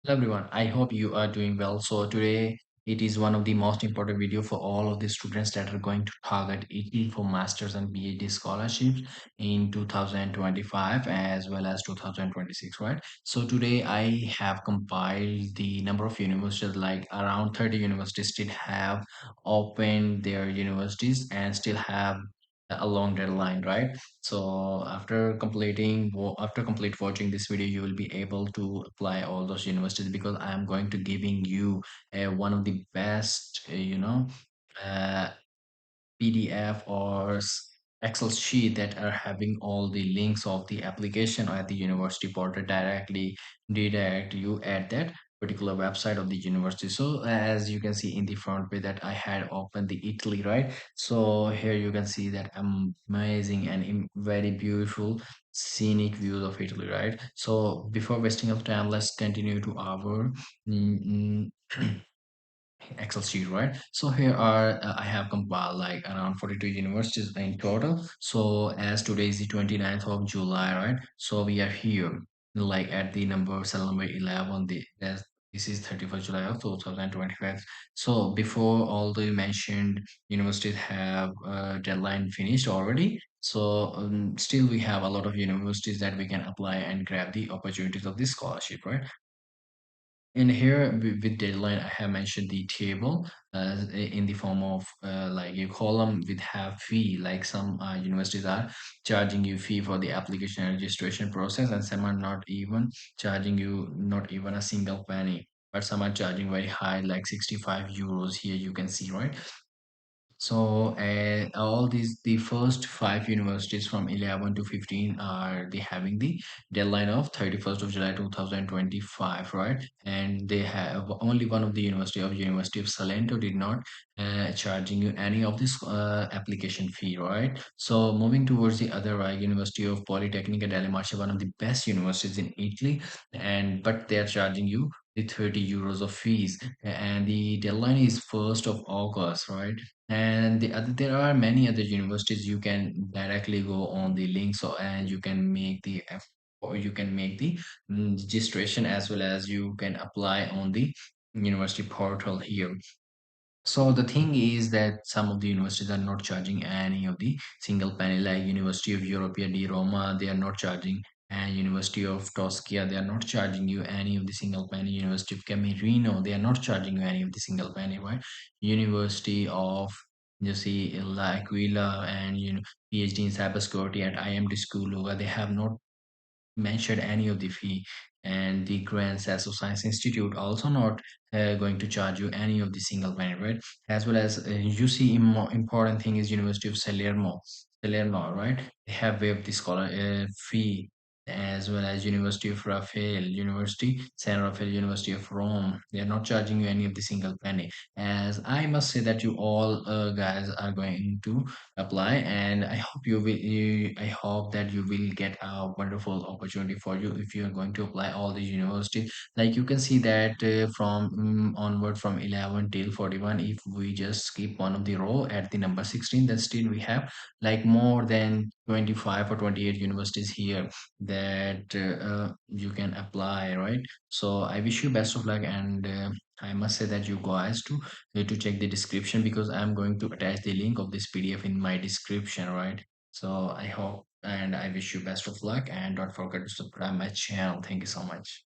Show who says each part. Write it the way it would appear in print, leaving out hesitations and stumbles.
Speaker 1: Hello everyone, I hope you are doing well. So today it is one of the most important video for all of the students that are going to target Italy for masters and PhD scholarships in 2025 as well as 2026, right? So today I have compiled the number of universities, like around 30 universities still have opened their universities and still have a long deadline, right? So after complete watching this video, you will be able to apply all those universities because I am going to giving you one of the best uh, PDF or Excel sheet that are having all the links of the application at the university portal directly redirect you at that particular website of the university. So as you can see in the front page that I had opened the Italy, right? So here you can see that amazing and very beautiful scenic views of Italy, right? So before wasting of time, let's continue to our mm, mm, Excel sheet, right? So here are I have compiled like around 42 universities in total. So as today is the 29th of July, right? So we are here like at the cell number 11. This is 31st July of 2025. So before all the mentioned universities have deadline finished already. So still we have a lot of universities that we can apply and grab the opportunities of this scholarship, right? And here with deadline, I have mentioned the table in the form of like a column with have fee. Like some universities are charging you fee for the application and registration process, and some are not even charging you not even a single penny. But some are charging very high, like 65 euros. Here you can see, right? So all these the first five universities from 11 to 15 are they having the deadline of 31st of July 2025, right? And they have only one of the University of Salento did not charging you any of this application fee, right? So moving towards the other, right, University of Politecnica delle Marche, one of the best universities in Italy, and but they are charging you the 30 euros of fees, and the deadline is 1st of August, right? And there are many other universities you can directly go on the link, so and you can make or you can make the registration as well as you can apply on the university portal here. So the thing is that some of the universities are not charging any of the single penny, like University of Europea di Roma, they are not charging, and University of Toscia, they are not charging you any of the single penny. University of Camerino, they are not charging you any of the single penny, right? University of you see La Aquila and PhD in cybersecurity at IMT School, where they have not mentioned any of the fee, and the Grand Sasso Science Institute also not going to charge you any of the single penny, right? As well as you see important thing is University of Salerno, right? They have waived the scholar fee, as well as University of Raphael, University San Rafael, University of Rome. They are not charging you any of the single penny. As I must say that you all guys are going to apply, and I hope I hope that you will get a wonderful opportunity for you if you are going to apply all these universities. Like you can see that from onward from 11 till 41, if we just skip one of the row at the number 16, then still we have like more than 25 or 28 universities here that you can apply, right? So I wish you best of luck, and I must say that you guys to check the description because I'm going to attach the link of this PDF in my description, right? So I hope and I wish you best of luck, and don't forget to subscribe my channel. Thank you so much.